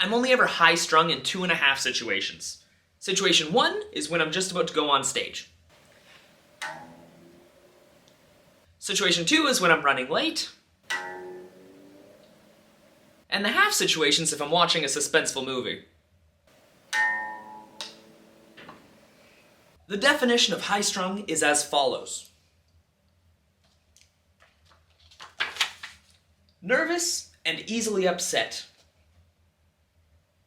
I'm only ever high-strung in 2.5 situations. Situation 1 is when I'm just about to go on stage. Situation 2 is when I'm running late. And the half situation's if I'm watching a suspenseful movie. The definition of high-strung is as follows. Nervous and easily upset.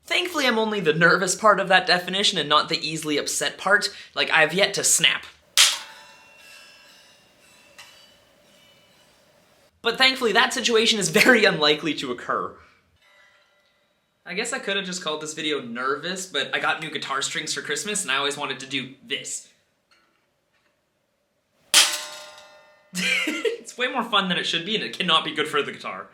Thankfully, I'm only the nervous part of that definition and not the easily upset part. Like, I've yet to snap. But thankfully, that situation is very unlikely to occur. I guess I could have just called this video Nervous, but I got new guitar strings for Christmas and I always wanted to do this. It's way more fun than it should be and it cannot be good for the guitar.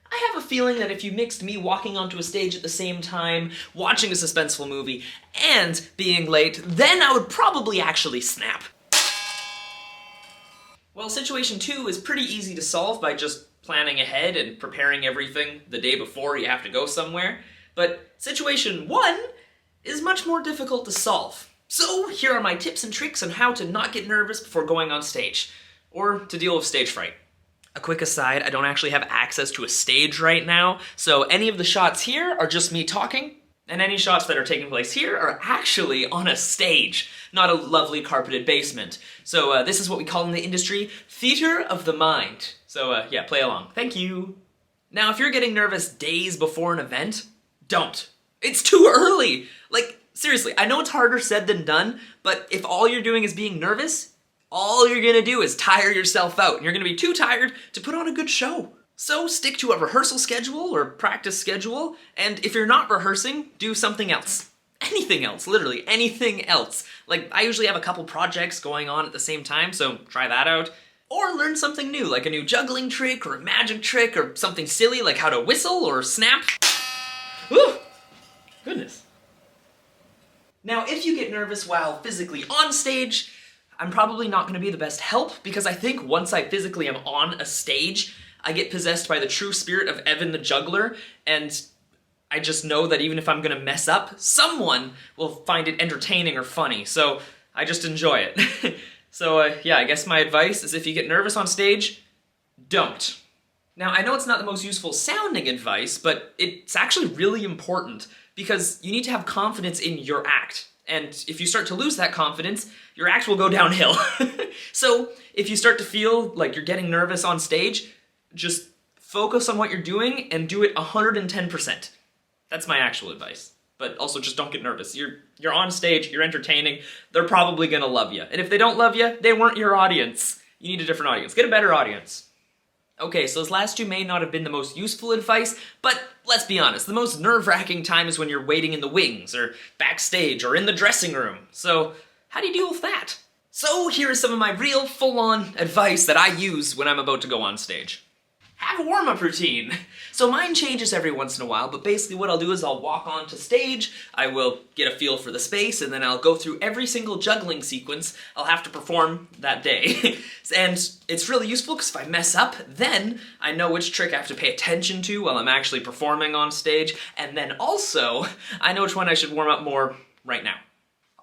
I have a feeling that if you mixed me walking onto a stage at the same time, watching a suspenseful movie, and being late, then I would probably actually snap. Well, situation 2 is pretty easy to solve by just planning ahead and preparing everything the day before you have to go somewhere. But situation 1 is much more difficult to solve. So here are my tips and tricks on how to not get nervous before going on stage, or to deal with stage fright. A quick aside, I don't actually have access to a stage right now, so any of the shots here are just me talking, and any shots that are taking place here are actually on a stage, not a lovely carpeted basement. So this is what we call in the industry, theater of the mind. So yeah, play along. Thank you. Now, if you're getting nervous days before an event, don't. It's too early. Like, seriously, I know it's harder said than done, but if all you're doing is being nervous, all you're gonna do is tire yourself out, and you're gonna be too tired to put on a good show. So stick to a rehearsal schedule or practice schedule, and if you're not rehearsing, do something else. Anything else, literally anything else. Like, I usually have a couple projects going on at the same time, so try that out. Or learn something new, like a new juggling trick or a magic trick or something silly like how to whistle or snap. Whew! Goodness. Now, if you get nervous while physically on stage, I'm probably not going to be the best help, because I think once I physically am on a stage, I get possessed by the true spirit of Evan the Juggler, and I just know that even if I'm going to mess up, someone will find it entertaining or funny, so I just enjoy it. So yeah, I guess my advice is if you get nervous on stage, don't. Now, I know it's not the most useful sounding advice, but it's actually really important, because you need to have confidence in your act. And if you start to lose that confidence, your act will go downhill. So if you start to feel like you're getting nervous on stage, just focus on what you're doing and do it 110%. That's my actual advice. But also just don't get nervous. You're on stage, you're entertaining, they're probably gonna love you. And if they don't love you, they weren't your audience. You need a different audience. Get a better audience. Okay, so those last two may not have been the most useful advice, but let's be honest, the most nerve-wracking time is when you're waiting in the wings, or backstage, or in the dressing room. So, how do you deal with that? So, here is some of my real, full-on advice that I use when I'm about to go on stage. Have a warm-up routine. So mine changes every once in a while, but basically what I'll do is I'll walk onto stage, I will get a feel for the space, and then I'll go through every single juggling sequence I'll have to perform that day. And it's really useful because if I mess up, then I know which trick I have to pay attention to while I'm actually performing on stage, and then also, I know which one I should warm up more right now.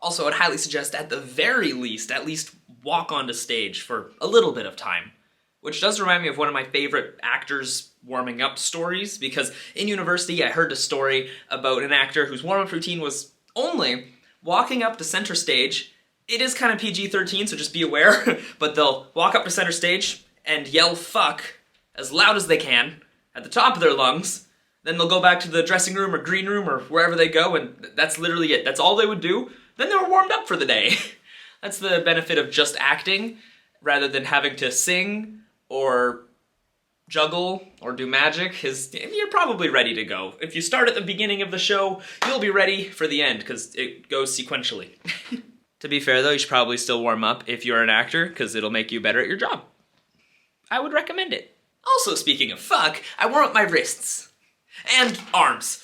Also, I'd highly suggest at the very least, at least walk onto stage for a little bit of time. Which does remind me of one of my favorite actors warming up stories, because in university I heard a story about an actor whose warm-up routine was only walking up to center stage. It is kind of PG-13, so just be aware, but they'll walk up to center stage and yell fuck as loud as they can at the top of their lungs, then they'll go back to the dressing room or green room or wherever they go, and that's literally it. That's all they would do. Then they were warmed up for the day. That's the benefit of just acting, rather than having to sing or juggle or do magic, is you're probably ready to go. If you start at the beginning of the show, you'll be ready for the end, because it goes sequentially. To be fair though, you should probably still warm up if you're an actor, because it'll make you better at your job. I would recommend it. Also, speaking of fuck, I warm up my wrists and arms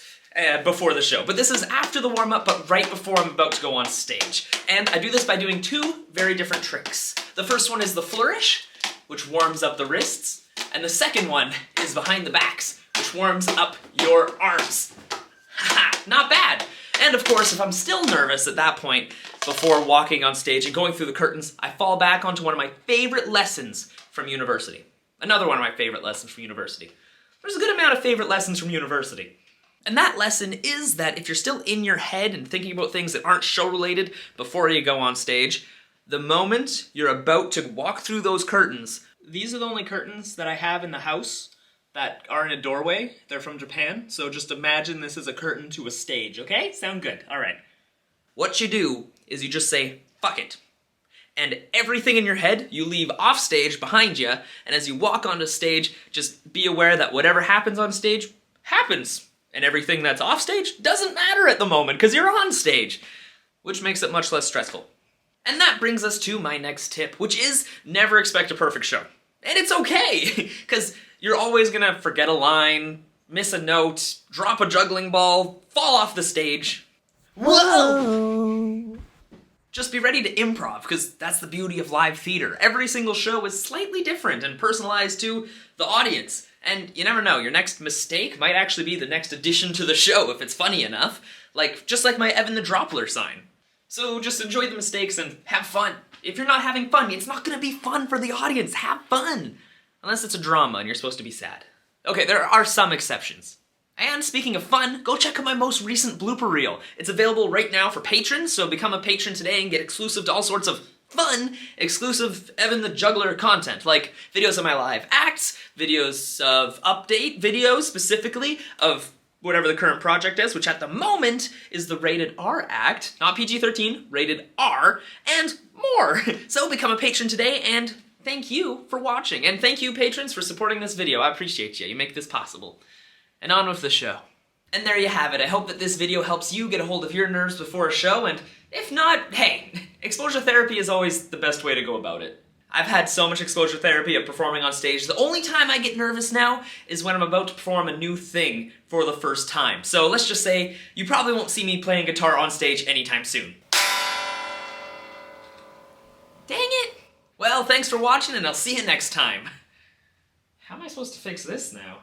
before the show. But this is after the warm-up, but right before I'm about to go on stage. And I do this by doing two very different tricks. The first one is the flourish, which warms up the wrists, and the second one is behind the backs, which warms up your arms. not bad. And of course, if I'm still nervous at that point, before walking on stage and going through the curtains, I fall back onto one of my favorite lessons from university. Another one of my favorite lessons from university. There's a good amount of favorite lessons from university. And that lesson is that if you're still in your head and thinking about things that aren't show-related before you go on stage, the moment you're about to walk through those curtains, these are the only curtains that I have in the house that are in a doorway. They're from Japan, so just imagine this is a curtain to a stage, okay? Sound good? All right. What you do is you just say, fuck it. And everything in your head, you leave off stage behind you, and as you walk onto stage, just be aware that whatever happens on stage, happens. And everything that's off stage doesn't matter at the moment, because you're on stage, which makes it much less stressful. And that brings us to my next tip, which is never expect a perfect show. And it's okay, because you're always gonna forget a line, miss a note, drop a juggling ball, fall off the stage. Whoa! Just be ready to improv, because that's the beauty of live theater. Every single show is slightly different and personalized to the audience. And you never know, your next mistake might actually be the next addition to the show if it's funny enough. Just like my Evan the Droppler sign. So just enjoy the mistakes and have fun. If you're not having fun, it's not gonna be fun for the audience. Have fun! Unless it's a drama and you're supposed to be sad. Okay, there are some exceptions. And speaking of fun, go check out my most recent blooper reel. It's available right now for patrons, so become a patron today and get exclusive to all sorts of fun, exclusive Evan the Juggler content, like videos of my live acts, videos of update videos specifically of whatever the current project is, which at the moment is the Rated R act, not PG-13, Rated R, and more. So become a patron today, and thank you for watching. And thank you, patrons, for supporting this video. I appreciate you. You make this possible. And on with the show. And there you have it. I hope that this video helps you get a hold of your nerves before a show, and if not, hey, exposure therapy is always the best way to go about it. I've had so much exposure therapy of performing on stage. The only time I get nervous now is when I'm about to perform a new thing for the first time. So let's just say you probably won't see me playing guitar on stage anytime soon. Dang it! Well, thanks for watching, and I'll see you next time. How am I supposed to fix this now?